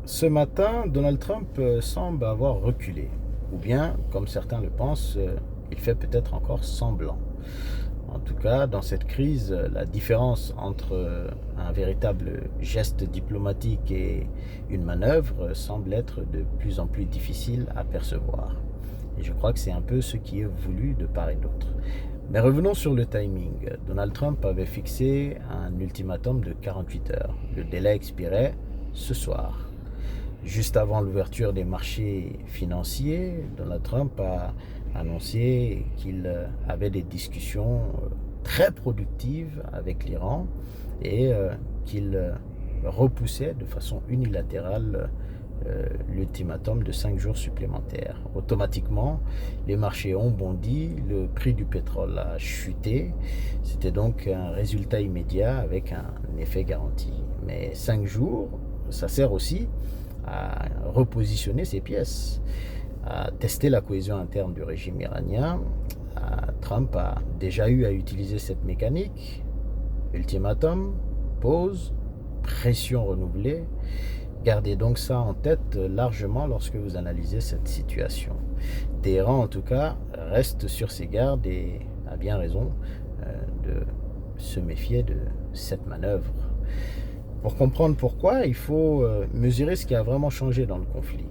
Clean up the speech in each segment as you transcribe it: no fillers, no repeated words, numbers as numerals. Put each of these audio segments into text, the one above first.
Ce matin, Donald Trump semble avoir reculé. Ou bien, comme certains le pensent, il fait peut-être encore semblant. En tout cas, dans cette crise, la différence entre un véritable geste diplomatique et une manœuvre semble être de plus en plus difficile à percevoir. Et je crois que c'est un peu ce qui est voulu de part et d'autre. Mais revenons sur le timing. Donald Trump avait fixé un ultimatum de 48 heures. Le délai expirait ce soir. Juste avant l'ouverture des marchés financiers, Donald Trump a annoncé qu'il avait des discussions très productives avec l'Iran et qu'il repoussait de façon unilatérale l'ultimatum de 5 jours supplémentaires. Automatiquement, les marchés ont bondi, le prix du pétrole a chuté. C'était donc un résultat immédiat avec un effet garanti. Mais 5 jours, ça sert aussi à repositionner ses pièces, à tester la cohésion interne du régime iranien. Trump a déjà eu à utiliser cette mécanique. Ultimatum, pause, pression renouvelée. Gardez donc ça en tête largement lorsque vous analysez cette situation. Téhéran, en tout cas, reste sur ses gardes et a bien raison de se méfier de cette manœuvre. Pour comprendre pourquoi, il faut mesurer ce qui a vraiment changé dans le conflit.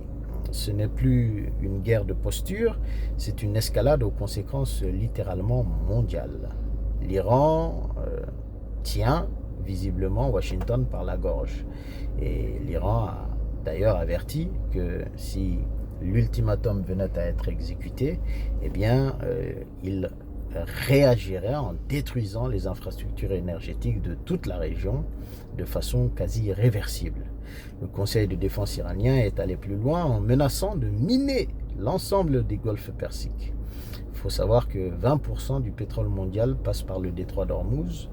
Ce n'est plus une guerre de posture, c'est une escalade aux conséquences littéralement mondiales. L'Iran tient visiblement Washington par la gorge. Et l'Iran a d'ailleurs averti que si l'ultimatum venait à être exécuté, eh bien, il réagirait en détruisant les infrastructures énergétiques de toute la région de façon quasi irréversible. Le Conseil de défense iranien est allé plus loin en menaçant de miner l'ensemble des golfes persiques. Il faut savoir que 20% du pétrole mondial passe par le détroit d'Ormuz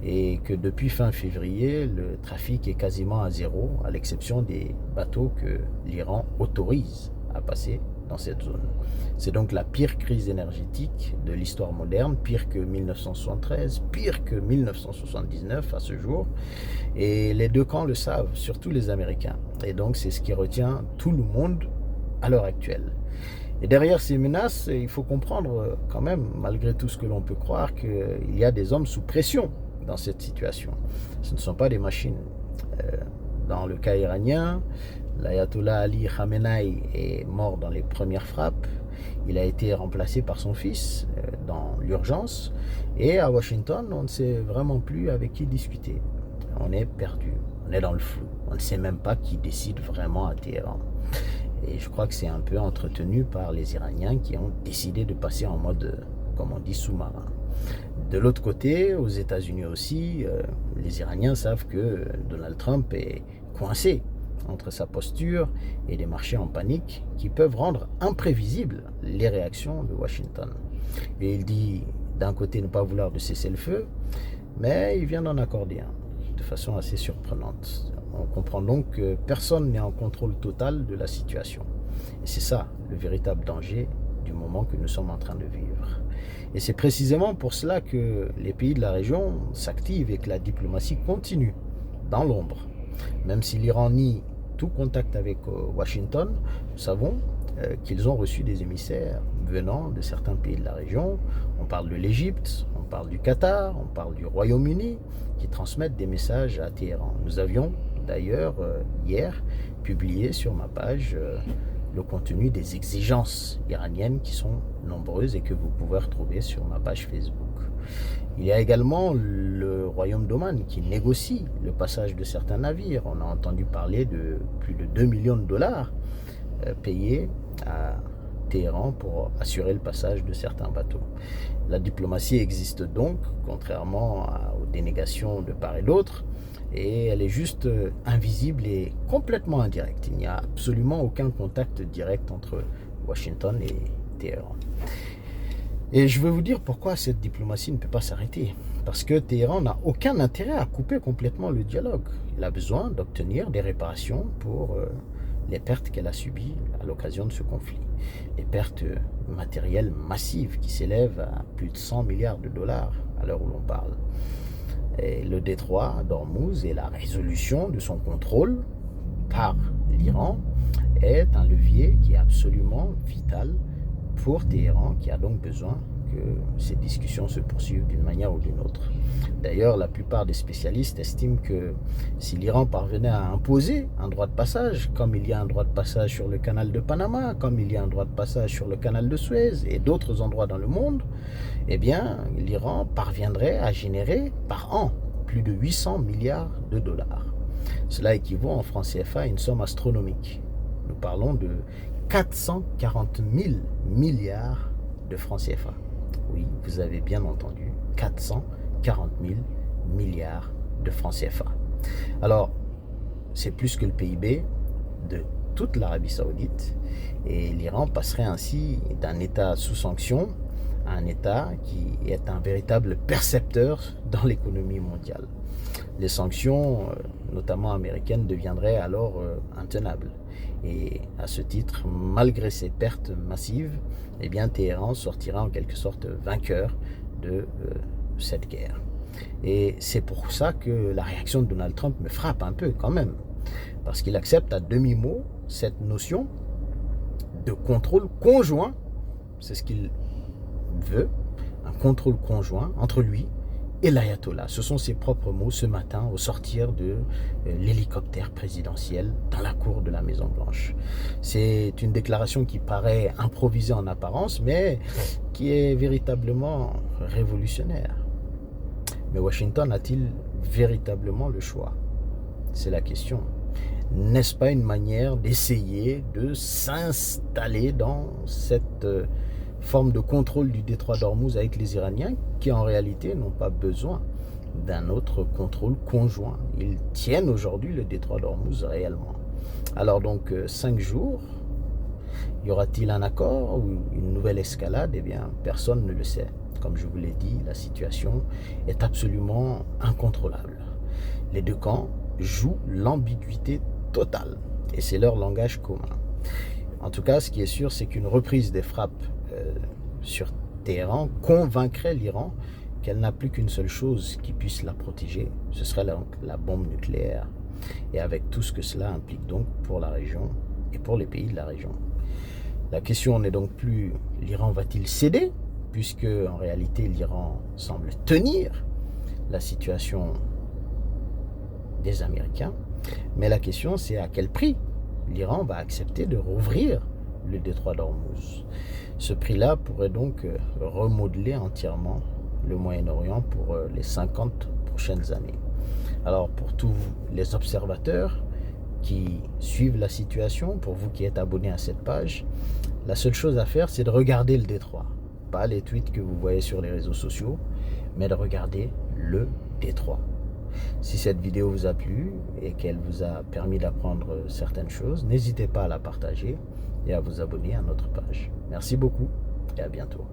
et que depuis fin février, le trafic est quasiment à zéro, à l'exception des bateaux que l'Iran autorise à passer dans cette zone. C'est donc la pire crise énergétique de l'histoire moderne, pire que 1973, pire que 1979 à ce jour. Et les deux camps le savent, surtout les Américains. Et donc c'est ce qui retient tout le monde à l'heure actuelle. Et derrière ces menaces, il faut comprendre quand même, malgré tout ce que l'on peut croire, qu'il y a des hommes sous pression dans cette situation. Ce ne sont pas des machines. Dans le cas iranien, l'ayatollah Ali Khamenei est mort dans les premières frappes. Il a été remplacé par son fils dans l'urgence. Et à Washington, on ne sait vraiment plus avec qui discuter. On est perdu, on est dans le flou. On ne sait même pas qui décide vraiment à Téhéran. Et je crois que c'est un peu entretenu par les Iraniens qui ont décidé de passer en mode, comme on dit, sous-marin. De l'autre côté, aux États-Unis aussi, les Iraniens savent que Donald Trump est coincé entre sa posture et des marchés en panique qui peuvent rendre imprévisibles les réactions de Washington. Et il dit d'un côté ne pas vouloir de cessez-le-feu, mais il vient d'en accorder un, de façon assez surprenante. On comprend donc que personne n'est en contrôle total de la situation. Et c'est ça le véritable danger du moment que nous sommes en train de vivre. Et c'est précisément pour cela que les pays de la région s'activent et que la diplomatie continue dans l'ombre. Même si l'Iran nie tout contact avec Washington, nous savons qu'ils ont reçu des émissaires venant de certains pays de la région. On parle de l'Égypte, on parle du Qatar, on parle du Royaume-Uni, qui transmettent des messages à Téhéran. Nous avions d'ailleurs hier publié sur ma page le contenu des exigences iraniennes qui sont nombreuses et que vous pouvez retrouver sur ma page Facebook. Il y a également le royaume d'Oman qui négocie le passage de certains navires. On a entendu parler de plus de 2 millions de dollars payés à Téhéran pour assurer le passage de certains bateaux. La diplomatie existe donc, contrairement aux dénégations de part et d'autre, et elle est juste invisible et complètement indirecte. Il n'y a absolument aucun contact direct entre Washington et Téhéran. Et je veux vous dire pourquoi cette diplomatie ne peut pas s'arrêter. Parce que Téhéran n'a aucun intérêt à couper complètement le dialogue. Il a besoin d'obtenir des réparations pour les pertes qu'elle a subies à l'occasion de ce conflit. Les pertes matérielles massives qui s'élèvent à plus de 100 milliards de dollars à l'heure où l'on parle. Et le détroit d'Ormuz et la résolution de son contrôle par l'Iran est un levier qui est absolument vital pour Téhéran, qui a donc besoin que ces discussions se poursuivent d'une manière ou d'une autre. D'ailleurs, la plupart des spécialistes estiment que si l'Iran parvenait à imposer un droit de passage, comme il y a un droit de passage sur le canal de Panama, comme il y a un droit de passage sur le canal de Suez et d'autres endroits dans le monde, eh bien, l'Iran parviendrait à générer par an plus de 800 milliards de dollars. Cela équivaut en francs CFA à une somme astronomique. Nous parlons de 440 000 milliards de francs CFA. Oui, vous avez bien entendu, 440 000 milliards de francs CFA. Alors, c'est plus que le PIB de toute l'Arabie Saoudite, et l'Iran passerait ainsi d'un État sous sanction à un État qui est un véritable percepteur dans l'économie mondiale. Les sanctions, notamment américaines, deviendraient alors intenables. Et à ce titre, malgré ces pertes massives, eh bien, Téhéran sortira en quelque sorte vainqueur de cette guerre. Et c'est pour ça que la réaction de Donald Trump me frappe un peu quand même. Parce qu'il accepte à demi-mot cette notion de contrôle conjoint. C'est ce qu'il veut, un contrôle conjoint entre lui et l'ayatollah. Ce sont ses propres mots ce matin au sortir de l'hélicoptère présidentiel dans la cour de la Maison Blanche. C'est une déclaration qui paraît improvisée en apparence, mais qui est véritablement révolutionnaire. Mais Washington a-t-il véritablement le choix? C'est la question. N'est-ce pas une manière d'essayer de s'installer dans cette forme de contrôle du détroit d'Ormuz avec les Iraniens, qui en réalité n'ont pas besoin d'un autre contrôle conjoint. Ils tiennent aujourd'hui le détroit d'Ormuz réellement. Alors donc 5 jours, y aura-t-il un accord ou une nouvelle escalade? Eh bien, personne ne le sait. Comme je vous l'ai dit, la situation est absolument incontrôlable. Les deux camps jouent l'ambiguïté totale, et c'est leur langage commun. En tout cas, ce qui est sûr, c'est qu'une reprise des frappes sur Téhéran convaincrait l'Iran qu'elle n'a plus qu'une seule chose qui puisse la protéger, ce serait la bombe nucléaire. Et avec tout ce que cela implique donc pour la région et pour les pays de la région. La question n'est donc plus l'Iran va-t-il céder, puisque en réalité l'Iran semble tenir la situation des Américains, mais la question c'est à quel prix l'Iran va accepter de rouvrir le détroit d'Ormuz. Ce prix-là pourrait donc remodeler entièrement le Moyen-Orient pour les 50 prochaines années. Alors pour tous les observateurs qui suivent la situation, pour vous qui êtes abonnés à cette page, la seule chose à faire, c'est de regarder le détroit. Pas les tweets que vous voyez sur les réseaux sociaux, mais de regarder le détroit. Si cette vidéo vous a plu et qu'elle vous a permis d'apprendre certaines choses, n'hésitez pas à la partager et à vous abonner à notre page. Merci beaucoup et à bientôt.